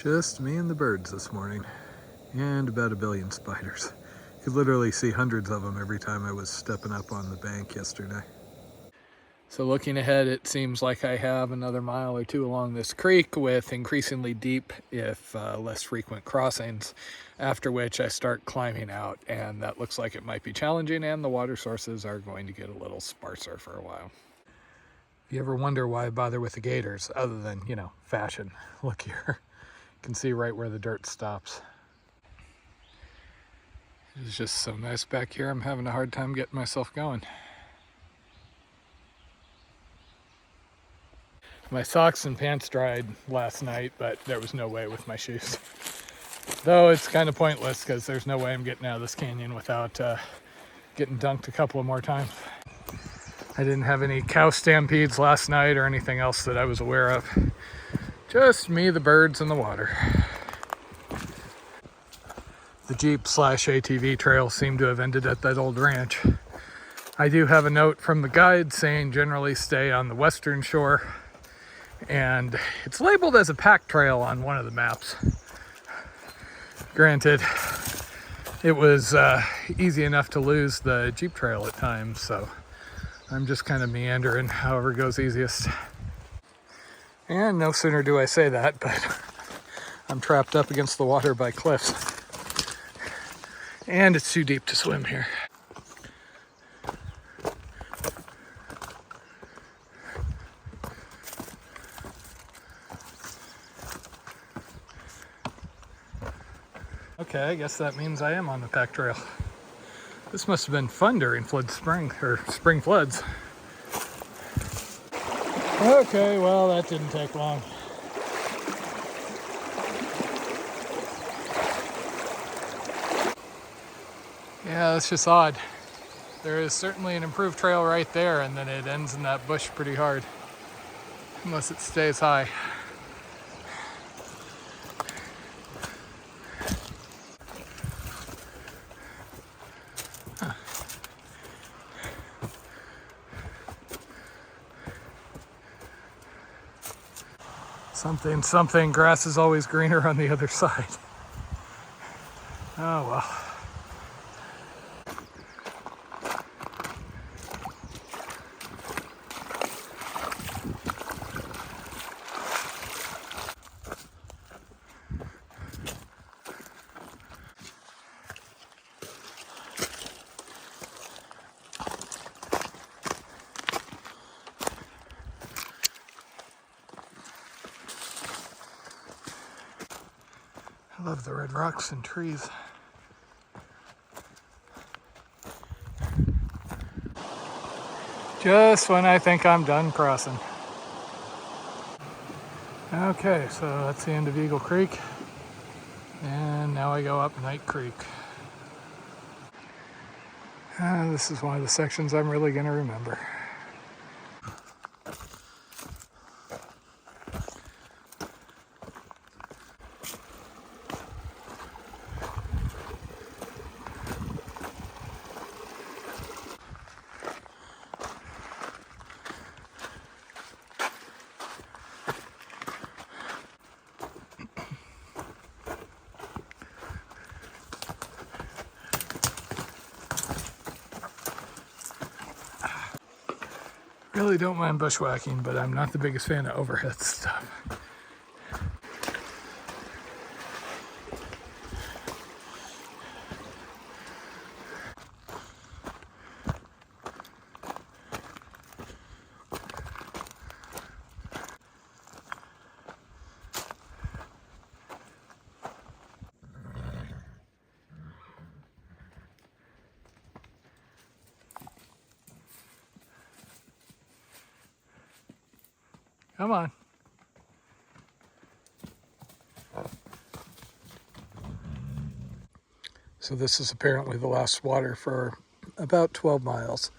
Just me and the birds this morning, and about a billion spiders. You could literally see hundreds of them every time I was stepping up on the bank yesterday. So looking ahead, it seems like I have another mile or two along this creek with increasingly deep, if less frequent crossings, after which I start climbing out, and that looks like it might be challenging, and the water sources are going to get a little sparser for a while. If you ever wonder why I bother with the gators, other than, fashion, look here. You can see right where the dirt stops. It's just so nice back here, I'm having a hard time getting myself going. My socks and pants dried last night, but there was no way with my shoes. Though it's kind of pointless because there's no way I'm getting out of this canyon without getting dunked a couple of more times. I didn't have any cow stampedes last night or anything else that I was aware of. Just me, the birds, and the water. The Jeep/ATV trail seemed to have ended at that old ranch. I do have a note from the guide saying generally stay on the western shore, and it's labeled as a pack trail on one of the maps. Granted, it was easy enough to lose the Jeep trail at times, so I'm just kind of meandering however goes easiest. And no sooner do I say that, but I'm trapped up against the water by cliffs. And it's too deep to swim here. Okay, I guess that means I am on the pack trail. This must have been fun during spring floods. Okay, well, that didn't take long. Yeah, that's just odd. There is certainly an improved trail right there, and then it ends in that bush pretty hard. Unless it stays high. Huh. Something, grass is always greener on the other side. Oh well. I love the red rocks and trees. Just when I think I'm done crossing. Okay, so that's the end of Eagle Creek. And now I go up Knight Creek. This is one of the sections I'm really going to remember. Really don't mind bushwhacking, but I'm not the biggest fan of overhead stuff. Come on. So this is apparently the last water for about 12 miles.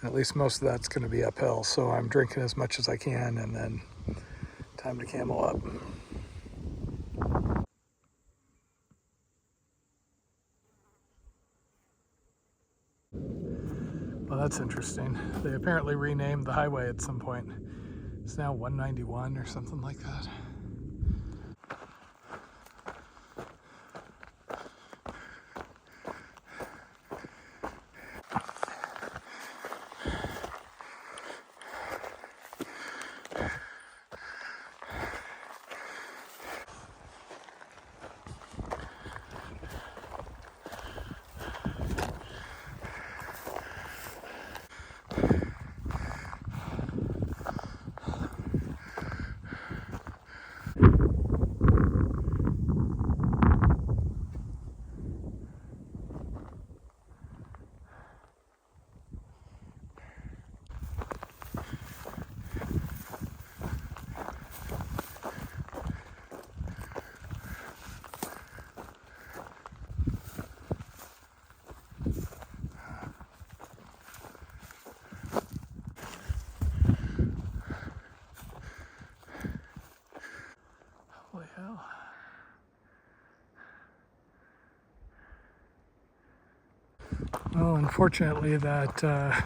And at least most of that's going to be uphill. So I'm drinking as much as I can and then time to camel up. Well, that's interesting. They apparently renamed the highway at some point. It's now 191 or something like that. unfortunately, that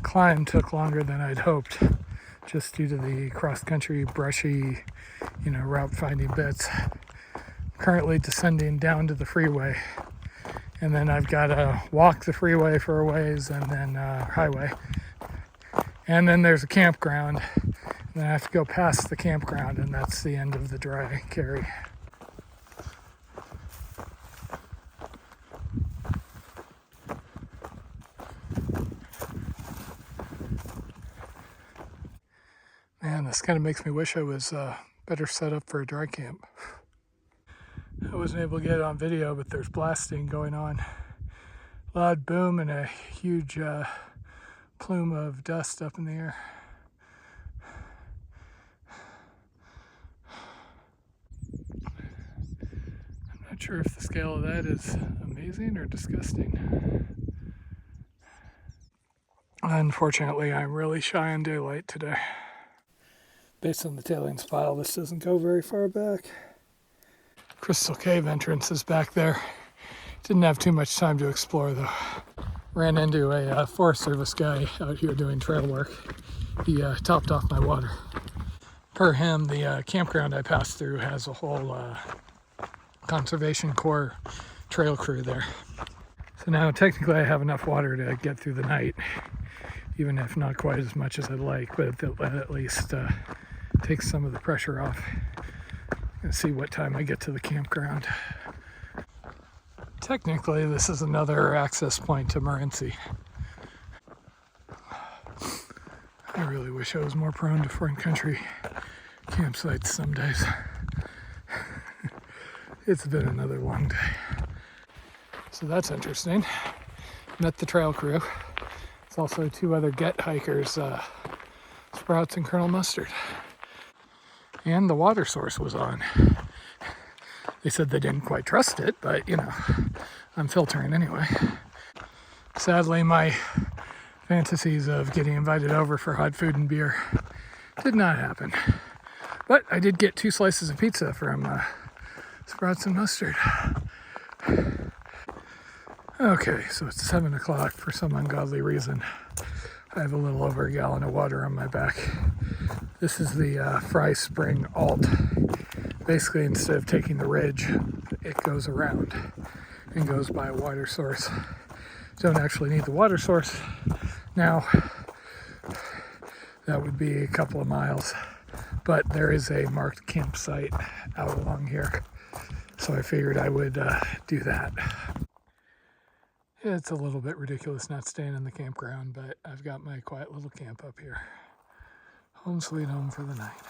climb took longer than I'd hoped, just due to the cross-country, brushy, route-finding bits. Currently descending down to the freeway, and then I've got to walk the freeway for a ways, and then highway, and then there's a campground, and then I have to go past the campground, and that's the end of the dry carry. Man, this kind of makes me wish I was better set up for a dry camp. I wasn't able to get it on video, but there's blasting going on. Loud boom and a huge plume of dust up in the air. I'm not sure if the scale of that is amazing or disgusting. Unfortunately, I'm really shy on daylight today. Based on the tailings pile, this doesn't go very far back. Crystal Cave entrance is back there. Didn't have too much time to explore though. Ran into a Forest Service guy out here doing trail work. He topped off my water. Per him, the campground I passed through has a whole Conservation Corps trail crew there. So now technically I have enough water to get through the night, even if not quite as much as I'd like, but at least takes some of the pressure off. And see what time I get to the campground. Technically, this is another access point to Morenci. I really wish I was more prone to foreign country campsites some days. It's been another long day. So that's interesting. Met the trail crew. It's also two other Get hikers, Sprouts and Colonel Mustard. And the water source was on. They said they didn't quite trust it, but I'm filtering anyway. Sadly, my fantasies of getting invited over for hot food and beer did not happen. But I did get 2 slices of pizza from Sprouts and Mustard. Okay, so it's 7 o'clock for some ungodly reason. I have a little over a gallon of water on my back. This is the Fry Spring Alt. Basically, instead of taking the ridge, it goes around and goes by a water source. Don't actually need the water source now. That would be a couple of miles, but there is a marked campsite out along here, so I figured I would do that. It's a little bit ridiculous not staying in the campground, but I've got my quiet little camp up here. Home sweet home for the night.